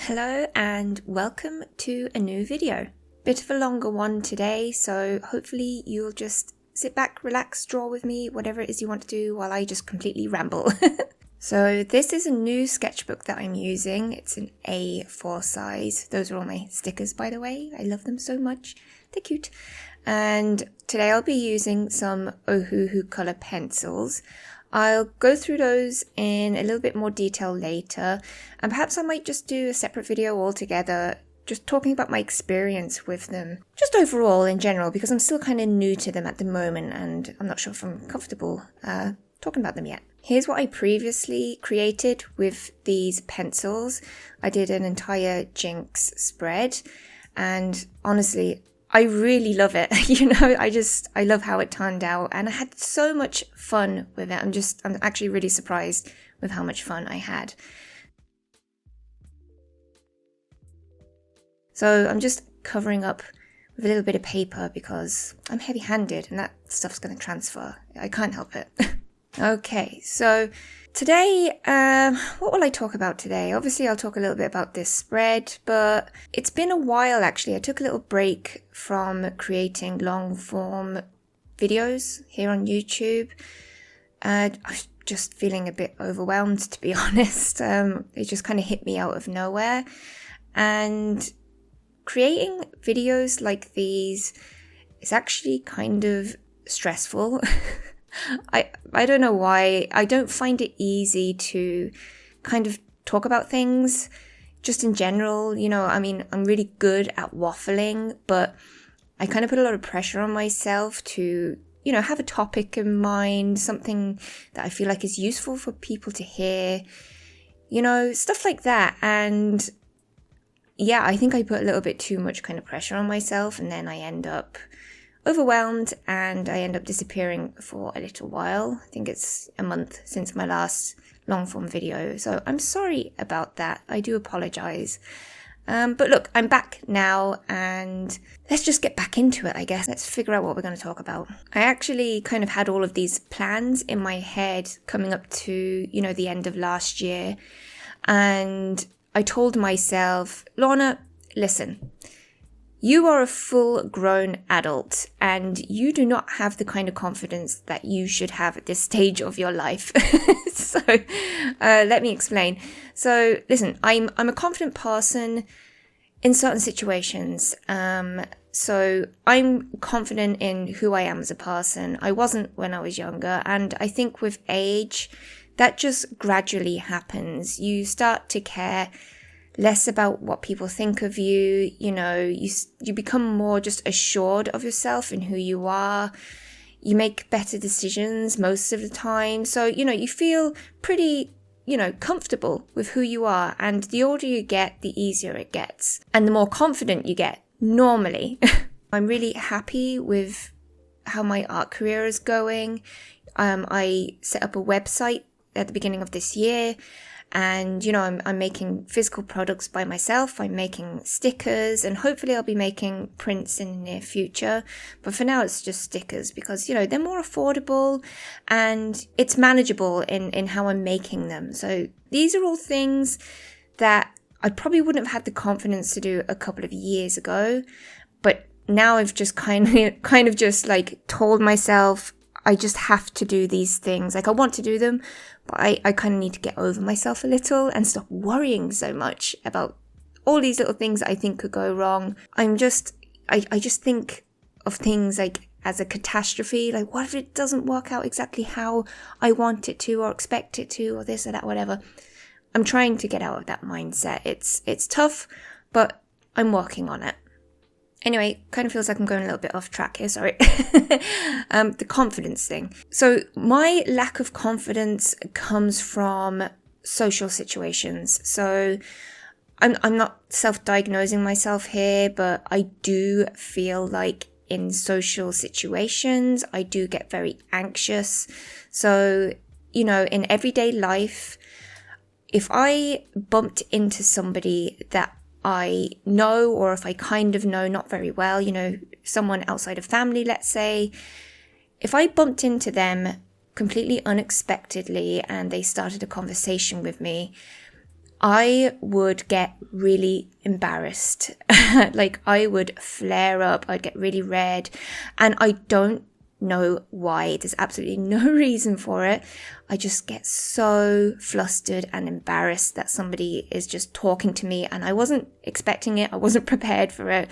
Hello and welcome to a new video. Bit of a longer one today, so hopefully you'll just sit back, relax, draw with me, whatever it is you want to do while I just completely ramble. So this is a new sketchbook that I'm using. It's an A4 size. Those are all my stickers, by the way. I love them so much. They're cute. And today I'll be using some Ohuhu color pencils. I'll go through those in a little bit more detail later, and perhaps I might just do a separate video altogether, just talking about my experience with them, just overall in general, because I'm still kind of new to them at the moment, and I'm not sure if I'm comfortable talking about them yet. Here's what I previously created with these pencils. I did an entire Jinx spread, and honestly, I really love it. I love how it turned out, and I had so much fun with it. I'm actually really surprised with how much fun I had. So I'm just covering up with a little bit of paper because I'm heavy-handed and that stuff's going to transfer. I can't help it. Okay, so today, what will I talk about today? Obviously, I'll talk a little bit about this spread, but it's been a while actually. I took a little break from creating long-form videos here on YouTube. I was just feeling a bit overwhelmed, to be honest. It just kind of hit me out of nowhere. And creating videos like these is actually kind of stressful. I don't know why. I don't find it easy to kind of talk about things just in general. I'm really good at waffling, but I kind of put a lot of pressure on myself to, have a topic in mind, something that I feel like is useful for people to hear, stuff like that. And yeah, I think I put a little bit too much kind of pressure on myself, and then I end up overwhelmed and I end up disappearing for a little while. I think it's a month since my last long form video, so I'm sorry about that. I do apologize. But look, I'm back now and let's just get back into it, I guess. Let's figure out what we're going to talk about. I actually kind of had all of these plans in my head coming up to, the end of last year, and I told myself, Lorna, listen, you are a full-grown adult and you do not have the kind of confidence that you should have at this stage of your life. So let me explain. So listen, I'm a confident person in certain situations. So I'm confident in who I am as a person. I wasn't when I was younger, and I think with age, that just gradually happens. You start to care less about what people think of you, you become more just assured of yourself and who you are. You make better decisions most of the time. So, you feel pretty, comfortable with who you are. And the older you get, the easier it gets. And the more confident you get, normally. I'm really happy with how my art career is going. I set up a website at the beginning of this year. And, I'm making physical products by myself. I'm making stickers, and hopefully I'll be making prints in the near future. But for now, it's just stickers because, they're more affordable and it's manageable in how I'm making them. So these are all things that I probably wouldn't have had the confidence to do a couple of years ago. But now I've just kind of just like told myself, I just have to do these things. Like, I want to do them, but I kind of need to get over myself a little and stop worrying so much about all these little things that I think could go wrong. I just think of things like as a catastrophe. Like, what if it doesn't work out exactly how I want it to or expect it to, or this or that, whatever. I'm trying to get out of that mindset. It's tough, but I'm working on it. Anyway, kind of feels like I'm going a little bit off track here, sorry. The confidence thing. So my lack of confidence comes from social situations. So I'm not self-diagnosing myself here, but I do feel like in social situations, I do get very anxious. So, in everyday life, if I bumped into somebody that I know, or if I kind of know not very well, someone outside of family, let's say, if I bumped into them completely unexpectedly and they started a conversation with me, I would get really embarrassed. Like, I would flare up, I'd get really red, and I don't know why. There's absolutely no reason for it. I just get so flustered and embarrassed that somebody is just talking to me, and I wasn't expecting it. I wasn't prepared for it.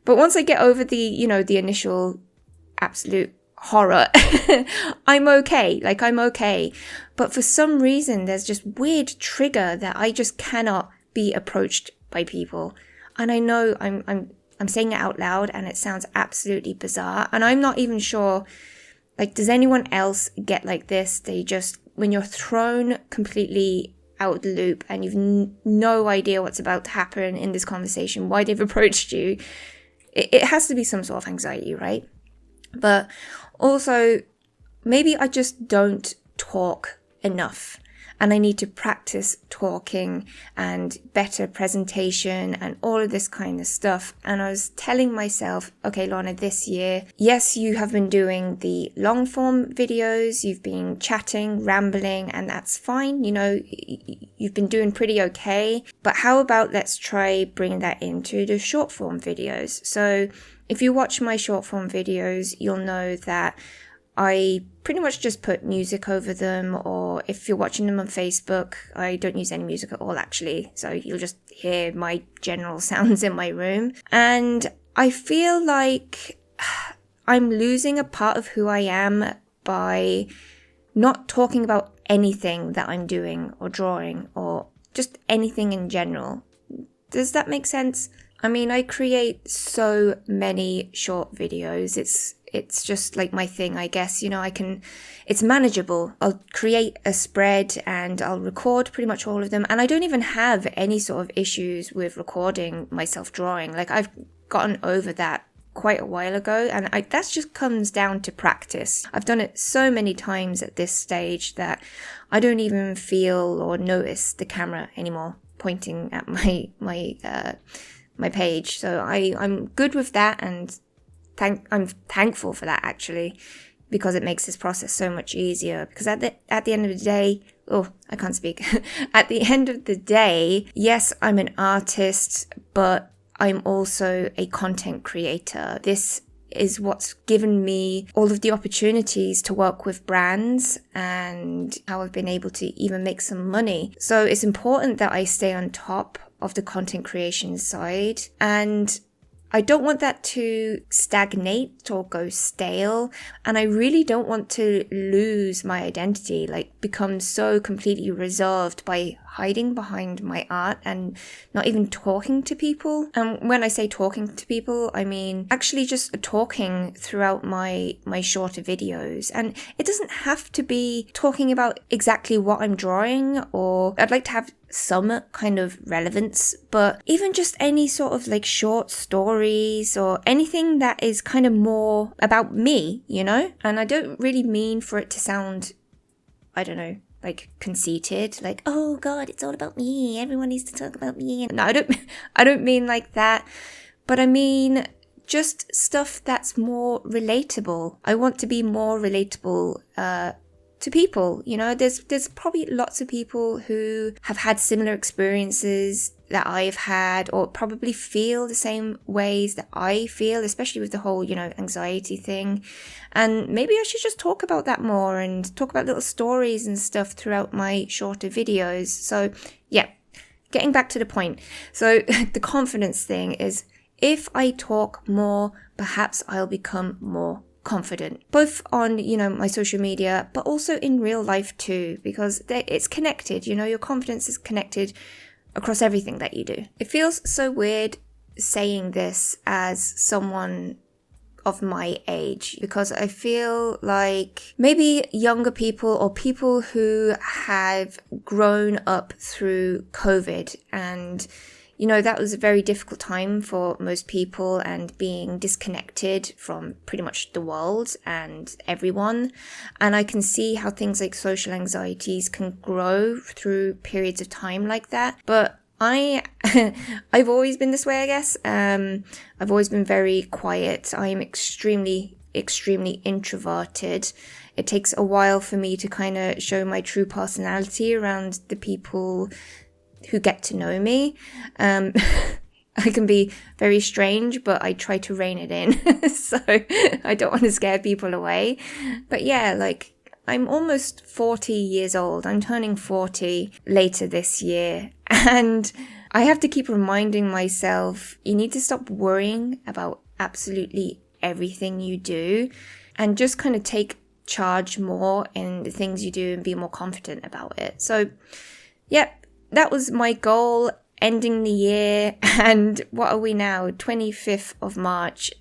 But once I get over the initial absolute horror, I'm okay. Like, I'm okay. But for some reason, there's just weird trigger that I just cannot be approached by people. And I know I'm saying it out loud and it sounds absolutely bizarre. And I'm not even sure, like, does anyone else get like this? They just, when you're thrown completely out of the loop and you've no idea what's about to happen in this conversation, why they've approached you, it has to be some sort of anxiety, right? But also, maybe I just don't talk enough, and I need to practice talking and better presentation and all of this kind of stuff. And I was telling myself, okay, Lorna, this year, yes, you have been doing the long form videos, you've been chatting, rambling, and that's fine. You know, you've been doing pretty okay. But how about let's try bringing that into the short form videos? So if you watch my short form videos, you'll know that I pretty much just put music over them, or if you're watching them on Facebook, I don't use any music at all, actually. So you'll just hear my general sounds in my room. And I feel like I'm losing a part of who I am by not talking about anything that I'm doing or drawing or just anything in general. Does that make sense? I mean, I create so many short videos. It's just like my thing, I guess. You know, it's manageable. I'll create a spread and I'll record pretty much all of them. And I don't even have any sort of issues with recording myself drawing. Like, I've gotten over that quite a while ago, and that just comes down to practice. I've done it so many times at this stage that I don't even feel or notice the camera anymore pointing at my page. So I'm good with that, and I'm thankful for that, actually, because it makes this process so much easier. Because at the end of the day, I can't speak. At the end of the day, yes, I'm an artist, but I'm also a content creator. This is what's given me all of the opportunities to work with brands and how I've been able to even make some money. So it's important that I stay on top of the content creation side, and I don't want that to stagnate or go stale, and I really don't want to lose my identity, like become so completely reserved by hiding behind my art and not even talking to people. And when I say talking to people, I mean actually just talking throughout my shorter videos. And it doesn't have to be talking about exactly what I'm drawing, or I'd like to have some kind of relevance, but even just any sort of like short stories or anything that is kind of more about me, you know? And I don't really mean for it to sound, I don't know, like conceited, like, oh God, it's all about me, everyone needs to talk about me. No, I don't mean like that, but I mean just stuff that's more relatable. I want to be more relatable to people. You know, there's probably lots of people who have had similar experiences that I've had, or probably feel the same ways that I feel, especially with the whole, you know, anxiety thing. And maybe I should just talk about that more and talk about little stories and stuff throughout my shorter videos. So yeah, getting back to the point. So the confidence thing is, if I talk more, perhaps I'll become more confident, both on, you know, my social media, but also in real life too, because it's connected. You know, your confidence is connected across everything that you do. It feels so weird saying this as someone of my age, because I feel like maybe younger people or people who have grown up through COVID, and you know, that was a very difficult time for most people, and being disconnected from pretty much the world and everyone. And I can see how things like social anxieties can grow through periods of time like that. But I've always been this way, I guess. I've always been very quiet. I'm extremely introverted. It takes a while for me to kind of show my true personality around the people who get to know me. I can be very strange, but I try to rein it in. So I don't want to scare people away. But yeah, like I'm almost 40 years old. I'm turning 40 later this year. And I have to keep reminding myself, you need to stop worrying about absolutely everything you do and just kind of take charge more in the things you do and be more confident about it. So, yep, that was my goal. Ending the year, and what are we now? 25th of March.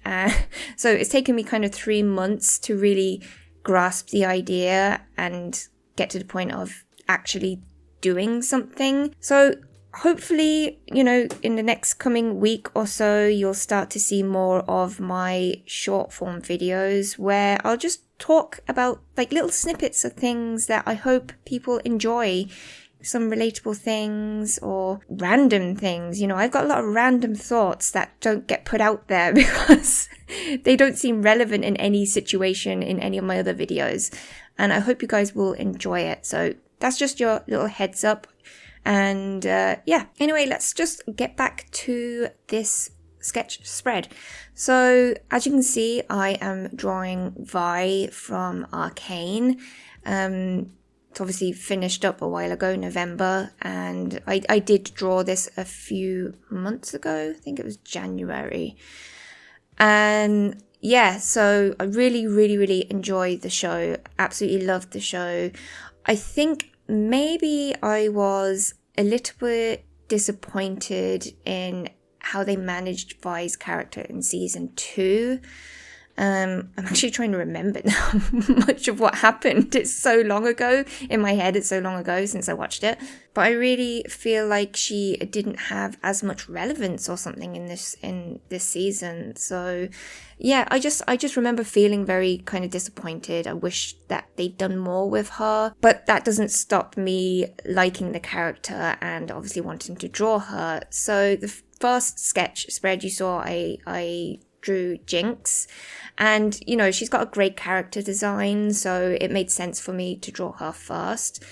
So it's taken me kind of 3 months to really grasp the idea and get to the point of actually doing something. So hopefully, you know, in the next coming week or so, you'll start to see more of my short form videos where I'll just talk about like little snippets of things that I hope people enjoy. Some relatable things or random things. You know, I've got a lot of random thoughts that don't get put out there because they don't seem relevant in any situation in any of my other videos. And I hope you guys will enjoy it. So that's just your little heads up. And yeah, anyway, let's just get back to this sketch spread. So as you can see, I am drawing Vi from Arcane. It's obviously finished up a while ago, November, and I did draw this a few months ago. I think it was January. And yeah, so I really enjoyed the show. Absolutely loved the show. I think maybe I was a little bit disappointed in how they managed Vi's character in season 2. I'm actually trying to remember now much of what happened. It's so long ago. In my head, it's so long ago since I watched it. But I really feel like she didn't have as much relevance or something in this season. So yeah, I just remember feeling very kind of disappointed. I wish that they'd done more with her. But that doesn't stop me liking the character and obviously wanting to draw her. So the first sketch spread you saw, I drew Jinx, and you know, she's got a great character design, so it made sense for me to draw her first.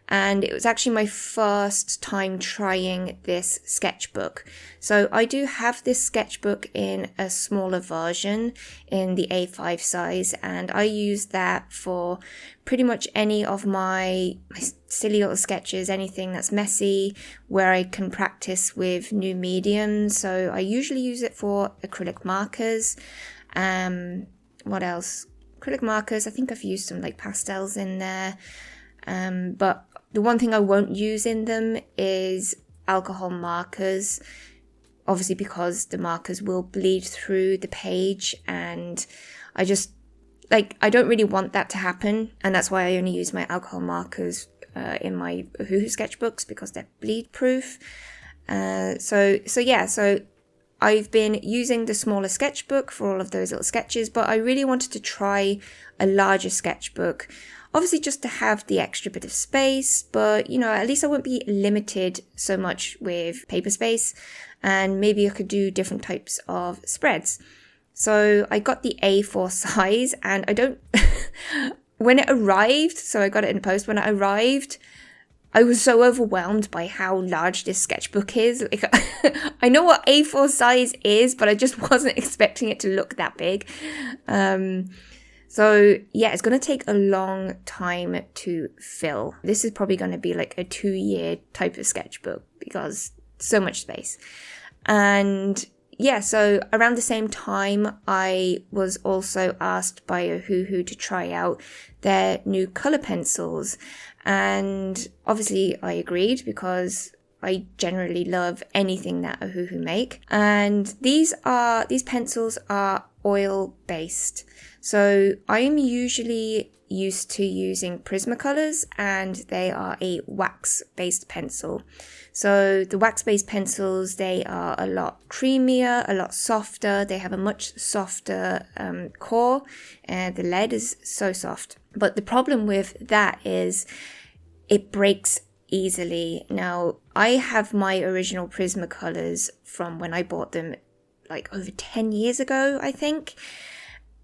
And it was actually my first time trying this sketchbook. So I do have this sketchbook in a smaller version in the A5 size, and I use that for pretty much any of my silly little sketches, anything that's messy, where I can practice with new mediums. So I usually use it for acrylic markers. What else? Acrylic markers, I think I've used some like pastels in there. But the one thing I won't use in them is alcohol markers, obviously because the markers will bleed through the page, and I don't really want that to happen, and that's why I only use my alcohol markers in my Ohuhu sketchbooks, because they're bleed proof. So I've been using the smaller sketchbook for all of those little sketches, but I really wanted to try a larger sketchbook. Obviously just to have the extra bit of space, but you know, at least I won't be limited so much with paper space, and maybe I could do different types of spreads. So I got the A4 size, and I don't, when it arrived, so I got it in post, when it arrived, I was so overwhelmed by how large this sketchbook is. Like, I know what A4 size is, but I just wasn't expecting it to look that big. So yeah, it's going to take a long time to fill. This is probably going to be like a 2-year type of sketchbook because so much space. And yeah, so around the same time, I was also asked by Ohuhu to try out their new color pencils. And obviously I agreed because I generally love anything that Ohuhu make. And these pencils are oil based. So I am usually used to using Prismacolors, and they are a wax-based pencil. So the wax-based pencils, they are a lot creamier, a lot softer. They have a much softer core, and the lead is so soft. But the problem with that is it breaks easily. Now, I have my original Prismacolors from when I bought them like over 10 years ago, I think.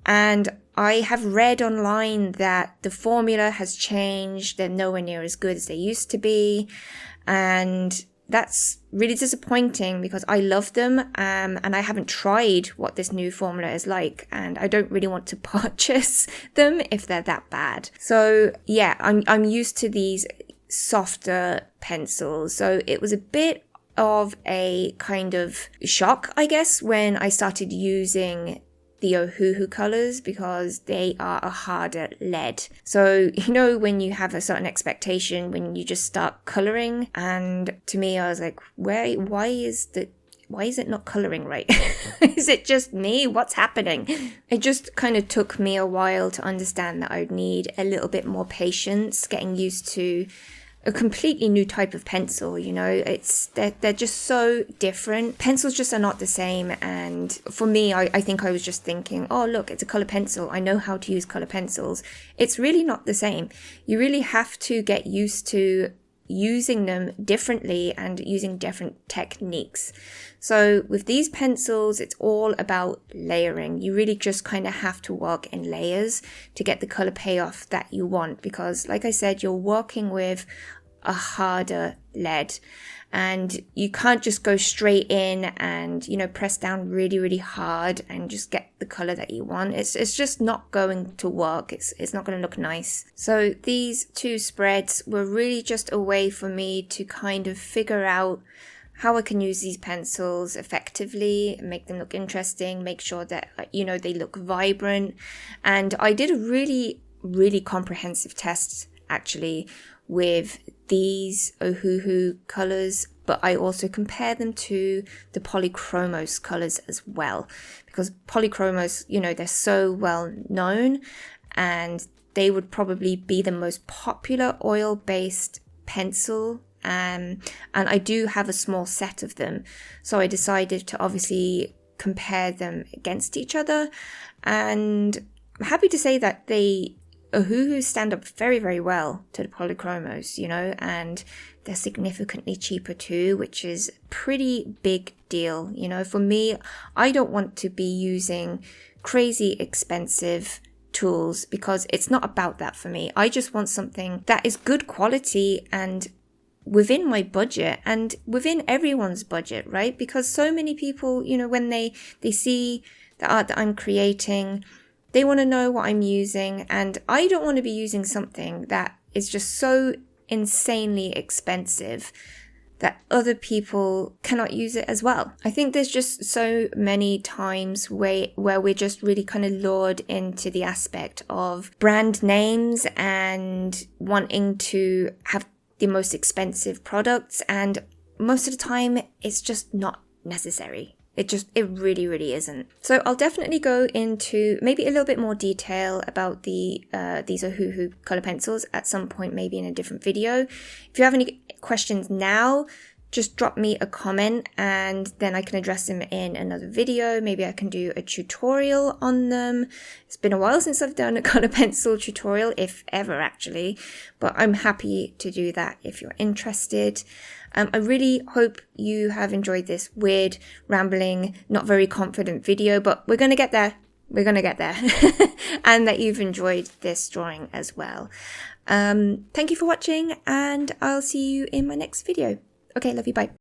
And I have read online that the formula has changed. They're nowhere near as good as they used to be. And that's really disappointing because I love them, and I haven't tried what this new formula is like, and I don't really want to purchase them if they're that bad. So yeah, I'm used to these softer pencils, so it was a bit of a kind of shock, I guess, when I started using the Ohuhu colors, because they are a harder lead. So, you know, when you have a certain expectation when you just start coloring, and to me I was like, why is it not coloring right? Is it just me? What's happening? It just kind of took me a while to understand that I'd need a little bit more patience getting used to a completely new type of pencil. You know, they're just so different. Pencils just are not the same, and for me, I think I was just thinking, oh look, it's a color pencil, I know how to use color pencils. It's really not the same. You really have to get used to using them differently and using different techniques. So with these pencils, it's all about layering. You really just kind of have to work in layers to get the color payoff that you want, because like I said, you're working with a harder lead, and you can't just go straight in and, you know, press down really, really hard and just get the color that you want. It's just not going to work. It's not going to look nice. So these two spreads were really just a way for me to kind of figure out how I can use these pencils effectively, make them look interesting, make sure that, you know, they look vibrant. And I did a really, really comprehensive test actually with these Ohuhu colors, but I also compare them to the polychromos colors as well, because polychromos, you know, they're so well known, and they would probably be the most popular oil-based pencil. And I do have a small set of them, so I decided to obviously compare them against each other, and I'm happy to say that Ohuhu stand up very, very well to the polychromos, you know, and they're significantly cheaper too, which is a pretty big deal. You know, for me, I don't want to be using crazy expensive tools, because it's not about that for me. I just want something that is good quality and within my budget and within everyone's budget, right? Because so many people, you know, when they see the art that I'm creating, they want to know what I'm using, and I don't want to be using something that is just so insanely expensive that other people cannot use it as well. I think there's just so many times where we're just really kind of lured into the aspect of brand names and wanting to have the most expensive products, and most of the time it's just not necessary. It really, really isn't. So I'll definitely go into maybe a little bit more detail about these Ohuhu color pencils at some point, maybe in a different video. If you have any questions now, just drop me a comment and then I can address them in another video. Maybe I can do a tutorial on them. It's been a while since I've done a color pencil tutorial, if ever actually, but I'm happy to do that if you're interested. I really hope you have enjoyed this weird, rambling, not very confident video, but we're going to get there. We're going to get there. And that you've enjoyed this drawing as well. Thank you for watching, and I'll see you in my next video. Okay, love you, bye.